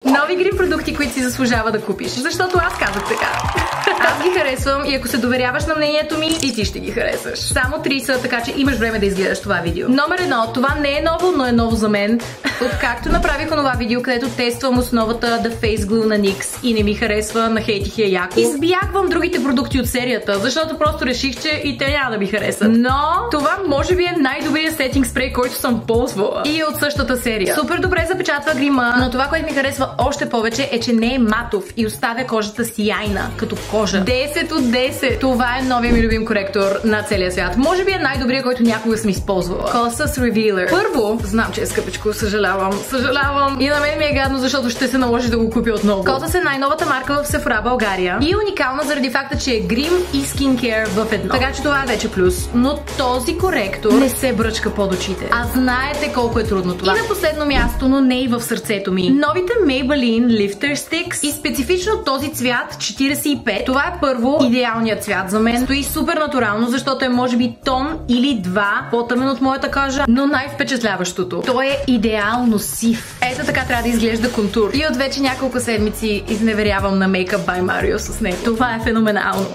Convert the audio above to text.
Нови грим продукти, които си заслужава да купиш. Защото аз казах така. Аз ги харесвам и ако се доверяваш на мнението ми, и ти ще ги харесаш. Само 3 са, така че имаш време да изгледаш това видео. Номер 1. Това не е ново, но е ново за мен. Откакто направих онова видео, където тествам основата The Face Glue на NYX и не ми харесва, нахейтих я яко. Избягвам другите продукти от серията, защото просто реших, че и те няма да ми харесат. Но това може би е най-добрият сетинг спрей, който съм ползвала. И е от същата серия. Супер добре запечатва грима, но това, което ми харесва още повече е, че не е матов и оставя кожата сияйна, като кожа. 10 от 10. Това е новия ми любим коректор на целия свят. Може би е най-добрият, който някога съм използвала. Cosrx Revealer. Първо, знам, че е скъпичко, съжалявам. И на мен ми е гадно, защото ще се наложи да го купя отново. Cosrx е най-новата марка в Sephora България и е уникална заради факта, че е грим и скинкер в едно. Така че това е вече плюс. Но този коректор не се бръчка под очите. А знаете колко е трудно това. И на последно място, но не и в сърцето ми. Новите Maybelline Lifter Sticks и специфично този цвят 45. Това е първо идеалният цвят за мен. Стои супер натурално, защото е може би тон или два по-тъмен от моята кожа, но най-впечатляващото. Той е идеално сив. Ето така трябва да изглежда контур. И от вече няколко седмици изневерявам на Makeup by Mario с него. Това е феноменално.